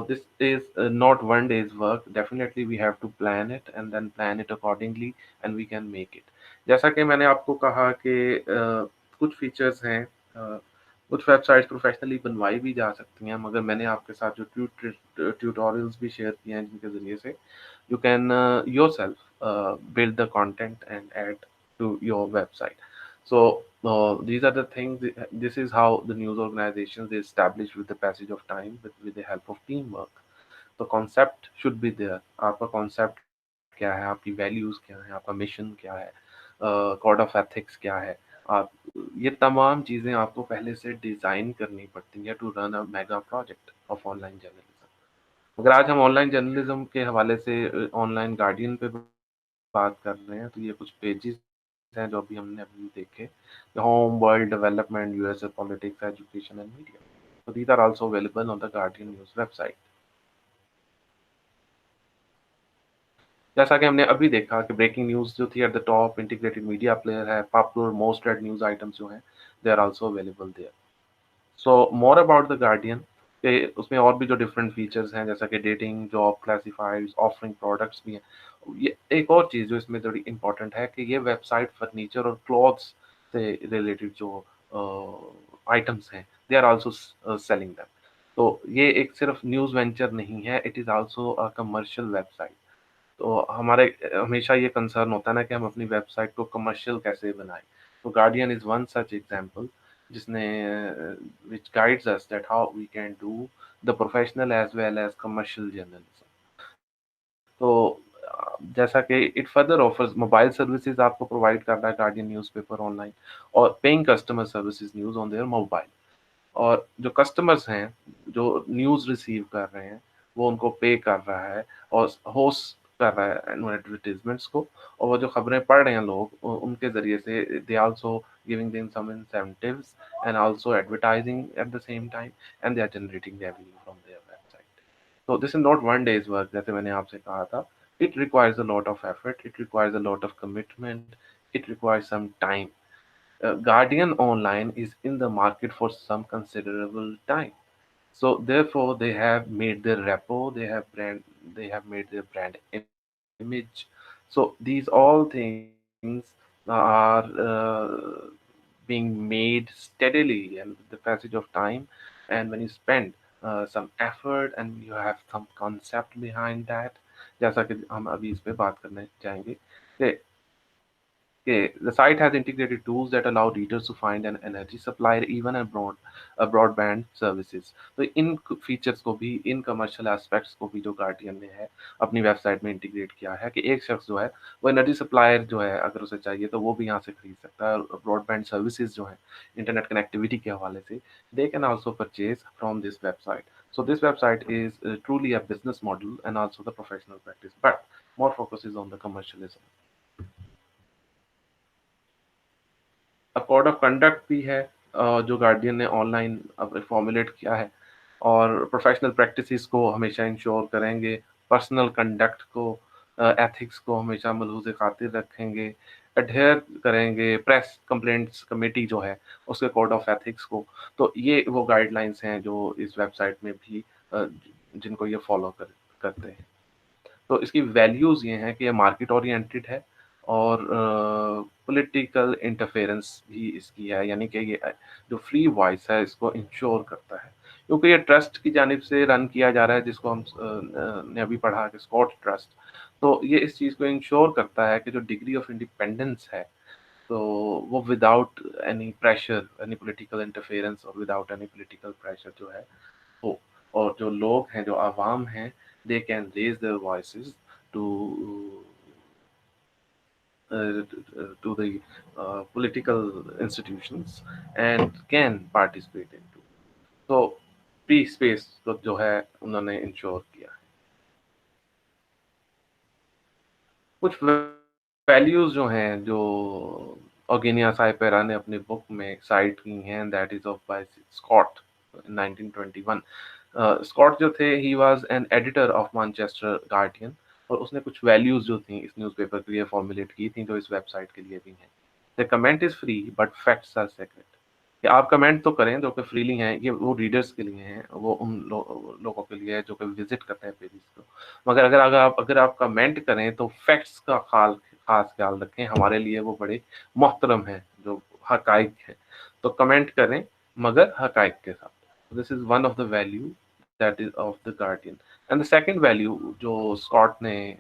this is not one day's work, definitely we have to plan it and then plan it accordingly and we can make it। जैसा कि मैंने आपको कहा कि कुछ features हैं, कुछ websites professionally बनवाई भी जा सकती हैं, मगर मैंने आपके साथ जो ट्यूटोरियल्स भी शेयर किए हैं जिनके ज़रिए से you can yourself build the content and add to your website। So these are the things, this is how the news organizations is established with the passage of time, with the help of teamwork। तो concept should be there, आपका concept क्या है, आपकी values क्या है, आपका mission क्या है, कोड ऑफ एथिक्स क्या है, आप ये तमाम चीज़ें आपको पहले से डिज़ाइन करनी पड़ती हैं to run a mega project of online journalism. अगर आज हम ऑनलाइन जर्नलिज्म के हवाले से ऑनलाइन गार्डियन पे बात कर रहे हैं, तो ये कुछ पेजेस हैं जो अभी हमने अभी देखे, home, world, development, USA politics, education and media. So these are also available on the Guardian News website। जैसा कि हमने अभी देखा कि ब्रेकिंग न्यूज़ जो थी at the top, integrated media player है, popular most read news items जो हैं, they are also available there. So more about the Guardian, के उसमें और भी जो डिफरेंट फीचर्स हैं, जैसा कि dating, job, classifieds, offering products भी हैं। ये एक और चीज़ जो इसमें थोड़ी इंपॉर्टेंट है कि ये वेबसाइट फर्नीचर और क्लॉथ्स से रिलेटेड जो आइटम्स हैं, they are also selling them. तो ये एक सिर्फ न्यूज़ वेंचर नहीं है, it is also a commercial website. तो हमारे हमेशा ये कंसर्न होता है ना कि हम अपनी वेबसाइट को कमर्शियल कैसे बनाएं। तो Guardian is one such example, जिसने which guides us that how we can do the professional as well as commercial journalism. तो जैसा कि it further offers mobile services आपको प्रोवाइड कर रहा है गार्डियन न्यूज़पेपर ऑनलाइन, और paying customer services news on their mobile. और जो कस्टमर्स हैं, जो न्यूज़ रिसीव कर रहे हैं, वो उनको पे कर रहा है, और होस्ट कर रहा है उन एडवर्टाइजमेंट्स को, और वो जो खबरें पढ़ रहे हैं लोग उनके ज़रिए से they also giving them some incentives and also advertising at the same time, and they are generating revenue from their website. So this is not one day's work, जैसे मैंने आपसे कहा था। It requires a lot of effort, it requires a lot of commitment, it requires some time. Guardian Online is in the market for some considerable time. So therefore, they have made their repo, they have made their brand image. So these all things are being made steadily and with the passage of time. And when you spend some effort and you have some concept behind that, जैसा कि हम अभी इस पे बात करने जाएंगे कि Okay, the site has integrated tools that allow readers to find an energy supplier, even broadband services. तो इन फीचर्स को भी, इन कमर्शियल एस्पेक्ट्स को भी जो गार्डियन ने है अपनी वेबसाइट में इंटीग्रेट किया है कि एक शख्स जो है वो एनर्जी सप्लायर जो है अगर उसे चाहिए तो वो भी यहाँ से खरीद सकता है, और ब्रॉडबैंड सर्विसेज जो है इंटरनेट कनेक्टिविटी के हवाले से they can also purchase from this website. So this website is truly a business model and also the professional practice, but more focus is on the commercialism. अब code of conduct भी है जो guardian ने online अब formulate किया है, और professional practices को हमेशा इंश्योर करेंगे, पर्सनल कंडक्ट को, एथिक्स को हमेशा मलहूज़ खातिर रखेंगे, एडहेयर करेंगे प्रेस कंप्लेंट्स कमेटी जो है उसके कोड ऑफ एथिक्स को। तो ये वो गाइडलाइंस हैं जो इस वेबसाइट में भी जिनको ये फॉलो करते हैं। तो इसकी वैल्यूज़ ये हैं कि ये मार्केट ओरिएंटेड है, और पॉलिटिकल इंटरफेरेंस भी इसकी है, यानी कि ये जो फ्री वॉइस है इसको इंश्योर करता है, क्योंकि ये ट्रस्ट की जानिब से रन किया जा रहा है जिसको हम ने अभी पढ़ा कि स्कॉट ट्रस्ट। तो ये इस चीज़ को इंश्योर करता है कि जो डिग्री ऑफ इंडिपेंडेंस है तो वो without any pressure, any political interference और विदाउट एनी पॉलिटिकल प्रेशर जो है हो, और जो लोग हैं, जो आवाम हैं, they can raise their voices to to the political institutions and can participate into. So free space तो जो है उन्होंने इंश्योर किया है। कुछ वैल्यूज जो हैं जो ऑर्गेनिया साइपेरा ने अपने बुक में साइट की हैं, that is of by Scott in 1921। Scott जो थे he was an editor of Manchester Guardian, और उसने कुछ वैल्यूज जो थी इस न्यूज़पेपर के लिए फॉर्मुलेट की थी जो इस वेबसाइट के लिए भी हैं। The comment is free but facts are sacred, कि आप कमेंट तो करें जो कि फ्रीली हैं, ये वो रीडर्स के लिए हैं, वो उन लोगों के लिए है जो कि विजिट करते हैं पेजेस को। मगर अगर आप कमेंट करें तो फैक्ट्स का खास ख्याल रखें, हमारे लिए वो बड़े मोहतरम हैं जो हकाइक हैं। तो कमेंट करें मगर हकाइक के साथ। This is one of the value that is of the guardian. And the second value जो स्कॉट ने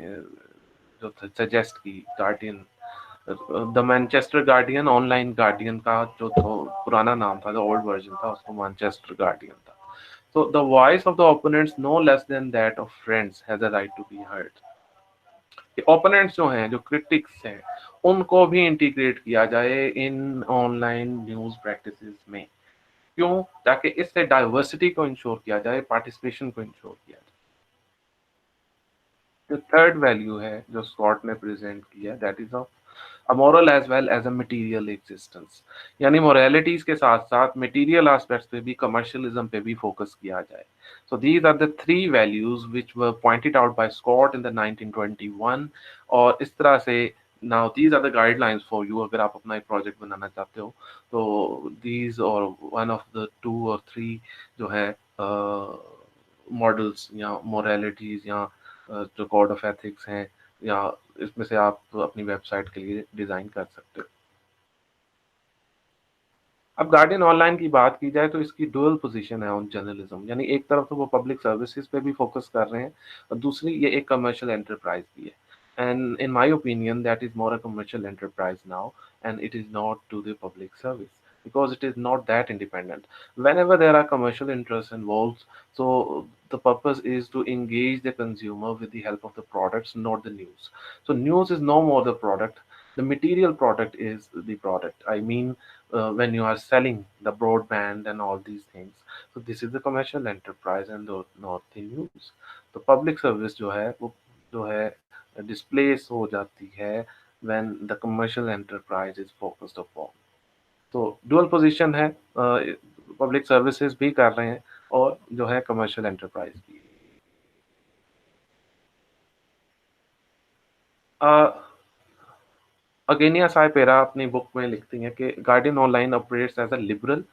जो सजेस्ट की guardian, the Manchester guardian, online guardian का जो तो पुराना नाम था, जो ओल्ड वर्जन था उसको मैनचेस्टर गार्डियन था। So the voice of the opponents no less than that of friends has a right to be heard. कि ओपोनेंट्स जो हैं, जो क्रिटिक्स हैं, उनको भी इंटीग्रेट किया जाए इन ऑनलाइन न्यूज़ प्रैक्टिसेस में। क्यों? ताकि इससे डाइवर्सिटी को इंश्योर किया जाए, पार्टिसिपेशन को इंश्योर किया जाए। जो थर्ड वैल्यू है जो स्कॉट ने प्रेजेंट किया, that is of a moral as well as a material existence, यानी मोरालिटीज के साथ साथ मटेरियल एस्पेक्ट्स पे भी, कमर्शियलिज्म पे भी फोकस किया जाए। So these are the three values which were pointed out by Scott in the 1921, और इस तरह से now these are the guidelines for you. अगर आप अपना एक प्रोजेक्ट बनाना चाहते हो तो दीज और वन ऑफ द टू और थ्री जो है मॉडल्स या मोरालिटीज या जो कोड ऑफ एथिक्स हैं, या इसमें से आप अपनी वेबसाइट के लिए डिज़ाइन कर सकते हो। अब गार्डियन ऑनलाइन की बात की जाए तो इसकी डुअल पोजीशन है ऑन जर्नलिज्म, यानी एक तरफ तो वो पब्लिक सर्विसेज पे भी फोकस कर रहे हैं, और दूसरी ये एक कमर्शियल एंटरप्राइज भी है। And in my opinion that is more a commercial enterprise now, and it is not to the public service because it is not that independent. Whenever there are commercial interests involved, so the purpose is to engage the consumer with the help of the products, not the news. So news is no more the product, the material product is the product. I mean, when you are selling the broadband and all these things. So this is the commercial enterprise and not the news. तो public service जो है वो जो है displace हो जाती है when the commercial enterprise is focused upon. तो डुअल पोजीशन है, पब्लिक सर्विसेज भी कर रहे हैं और जो है कमर्शियल एंटरप्राइज भी। अगेनिया साइपेरा अपनी बुक में लिखती हैं कि Guardian online operates as a liberal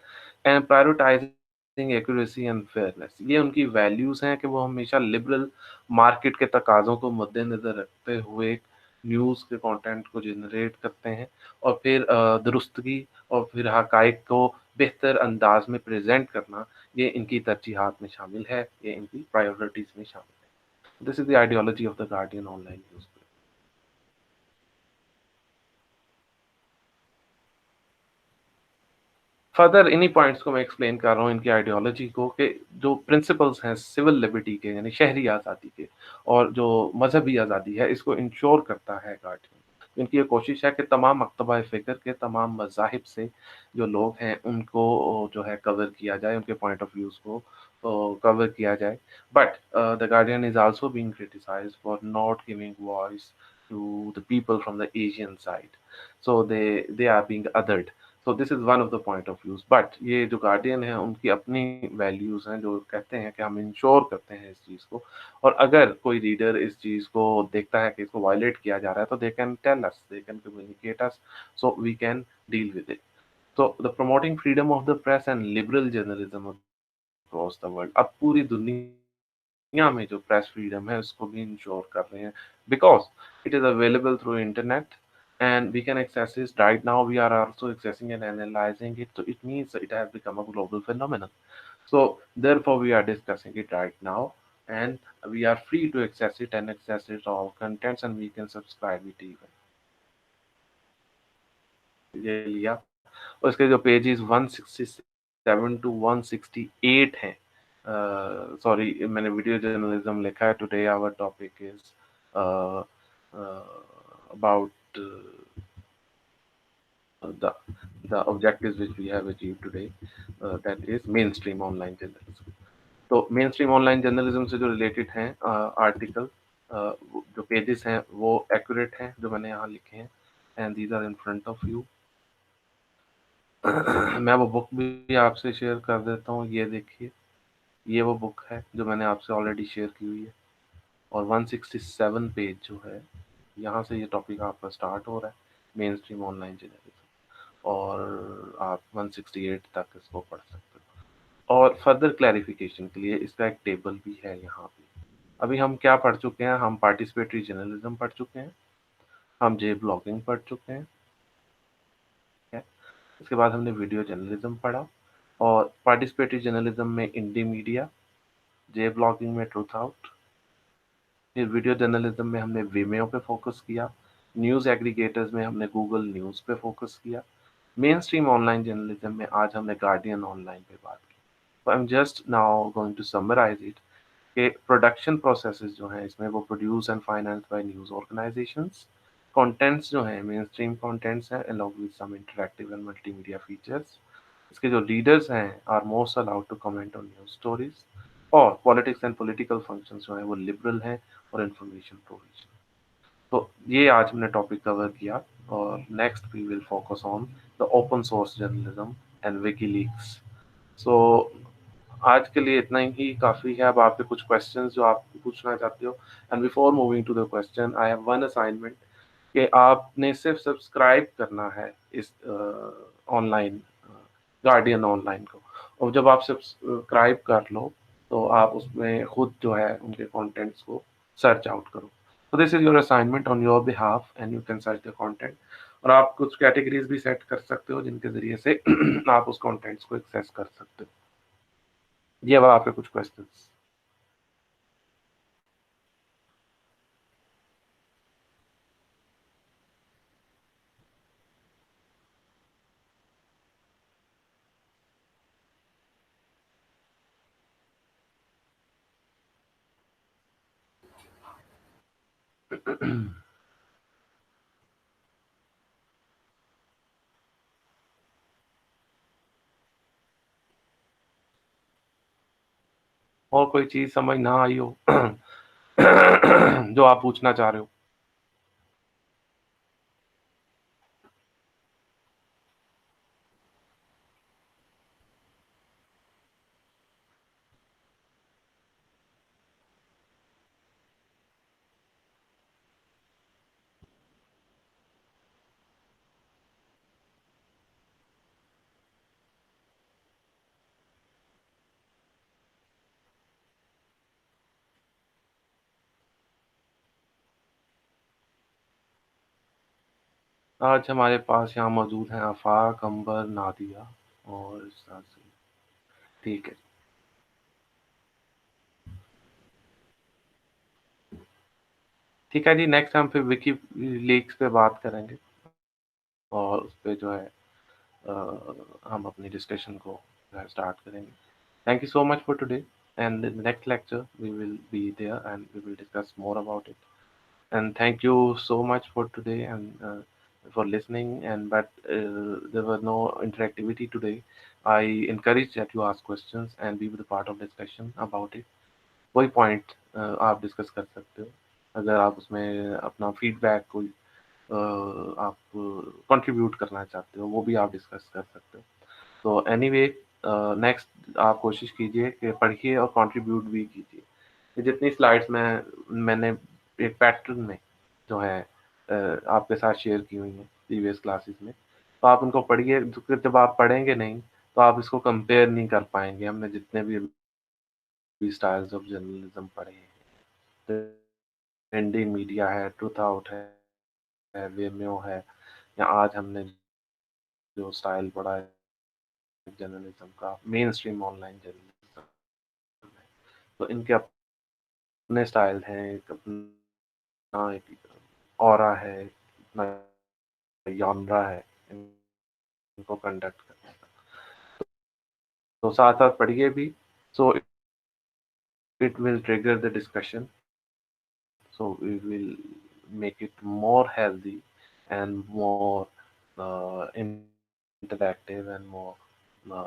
and prioritising accuracy and fairness. ये उनकी वैल्यूज हैं कि वो हमेशा लिबरल मार्केट के तकाज़ों को मद्देनज़र रखते हुए न्यूज़ के कंटेंट को जनरेट करते हैं और फिर दुरुस्तगी और फिर हक़ाइक़ को बेहतर अंदाज में प्रेज़ेंट करना, ये इनकी तरजीहात में शामिल है, ये इनकी प्रायोरिटीज़ में शामिल है। This is the ideology of the guardian online news. Further इन्हीं पॉइंट्स को मैं एक्सप्लेन कर रहा हूँ इनकी आइडियोलॉजी को कि जो प्रिंसिपल्स हैं सिविल लिबर्टी के यानी शहरी आज़ादी के और जो मजहबी आज़ादी है इसको इंश्योर करता है गार्डियन। इनकी ये कोशिश है कि तमाम मकतबा फ़िक्र के तमाम मज़ाहिब से जो लोग हैं उनको जो है कवर किया जाए, उनके पॉइंट ऑफ व्यूज़ को कवर किया जाए। But the Guardian is also being criticised for not giving voice to the people from the Asian side. So they are being othered. So this is one of the point of views. But ये जो Guardian है उनकी अपनी values हैं जो कहते हैं कि हम इंश्योर करते हैं इस चीज़ को, और अगर कोई रीडर इस चीज़ को देखता है कि इसको वायलेट किया जा रहा है तो they can tell us, they can communicate us, so we can deal with it. So the promoting freedom of the press and liberal journalism across the world, अब पूरी दुनिया में जो प्रेस फ्रीडम है उसको भी इंश्योर कर रहे हैं because it is available through internet and we can access it right now. We are also accessing and analyzing it, so it means it has become a global phenomenon. So therefore we are discussing it right now, and we are free to access it and access it all contents, and we can subscribe it even। ये लिया, और इसके जो pages 167 to 168 हैं, sorry मैंने video journalism लिखा है। Today our topic is about the the objectives which we have achieved today, that is mainstream online journalism। तो मेन स्ट्रीम ऑनलाइन जर्नलिज्म से जो रिलेटेड हैं आर्टिकल, जो पेजेस हैं वो एक्यूरेट हैं जो मैंने यहाँ लिखे हैं, and these are in front of you. मैं वो बुक भी आपसे शेयर कर देता हूँ, ये देखिए, ये वो बुक है जो मैंने आपसे ऑलरेडी शेयर की हुई है, और 167 पेज जो है यहाँ से ये टॉपिक आपका स्टार्ट हो रहा है, मेन स्ट्रीम ऑनलाइन जर्नलिज्म, और आप 168 तक इसको पढ़ सकते हो। और फर्दर क्लैरिफिकेशन के लिए इसका एक टेबल भी है यहाँ पे। अभी हम क्या पढ़ चुके हैं, हम पार्टिसिपेटरी जर्नलिज्म पढ़ चुके हैं, हम जे ब्लॉगिंग पढ़ चुके हैं, इसके बाद हमने वीडियो जर्नलिज्म पढ़ा, और पार्टिसिपेटरी जर्नलिज्म में इंडी मीडिया, जे ब्लॉगिंग में ट्रूथ आउट, फिर वीडियो जर्नलिज्म में हमने वीमेओ पे फोकस किया, न्यूज़ एग्रीगेटर्स में हमने गूगल न्यूज़ पे फोकस किया, मेन स्ट्रीम ऑनलाइन जर्नलिज्म में आज हमने गार्डियन ऑनलाइन पे बात की। तो I am just now going to summarise it कि प्रोडक्शन प्रोसेसेस जो हैं इसमें वो produce and finance by news organisations. Contents जो हैं मेन स्ट्रीम कंटेंट्स हैं along with some interactive and multimedia features. इसके जो लीडर्स हैं are most allowed to comment on news stories, और पॉलिटिक्स एंड पॉलिटिकल फंक्शंस जो हैं वो लिबरल हैं और इंफॉर्मेशन प्रोविजन। तो ये आज हमने टॉपिक कवर किया, और next we will focus on the open source journalism and WikiLeaks. So आज के लिए इतना ही काफ़ी है। अब आपके कुछ क्वेश्चंस जो आप पूछना चाहते हो, and before moving to the question I have one assignment कि आपने सिर्फ सब्सक्राइब करना है इस ऑनलाइन गार्डियन ऑनलाइन को, और जब आप सब्सक्राइब कर लो तो आप उसमें खुद जो है उनके कंटेंट्स को सर्च आउट करो। तो this is your assignment on your behalf, and you can search the content, और आप कुछ कैटेगरीज भी सेट कर सकते हो जिनके ज़रिए से आप उस कंटेंट्स को एक्सेस कर सकते हो। ये अब आपके कुछ क्वेश्चंस। और कोई चीज़ समझ ना आई हो जो आप पूछना चाह रहे हो? आज हमारे पास यहाँ मौजूद हैं आफाक, अंबर, नादिया और इस तरह से। ठीक है। ठीक है जी, नेक्स्ट हम फिर विकी लीक्स पे बात करेंगे और उस पे जो है हम अपनी डिस्कशन को स्टार्ट करेंगे। Thank you so much for today. And in the next lecture, we will be there and we will discuss more about it. And thank you so much for today and for listening. And but there was no interactivity today. I encourage that you ask questions and be with a part of discussion about it. कोई point आप discuss कर सकते हो। अगर आप उसमें अपना feedback कोई आप कंट्रीब्यूट करना चाहते हो, वो भी आप डिस्कस कर सकते हो। तो एनीवे नेक्स्ट आप कोशिश कीजिए कि पढ़िए और कंट्रीब्यूट भी कीजिए। ये जितनी स्लाइड्स मैंने एक पैटर्न में जो है आपके साथ शेयर की हुई हैं प्रीवियस क्लासेस में, तो आप उनको पढ़िए। जब आप पढ़ेंगे नहीं तो आप इसको कंपेयर नहीं कर पाएंगे। हमने जितने भी स्टाइल्स ऑफ जर्नलिज्म पढ़े हैं, ट्रेंडिंग मीडिया है, ट्रूथ आउट है, वेम्यो है, या आज हमने जो स्टाइल पढ़ा है जर्नलिज्म का, मेन स्ट्रीम ऑनलाइन जर्नलिज्म है, तो इनके अपने स्टाइल हैं, एक अपना एक ऑरा है, अपना जॉनरा है इनको कंडक्ट करने का। तो साथ साथ पढ़िए भी, so it will trigger the discussion, so we will make it more healthy and more interactive and more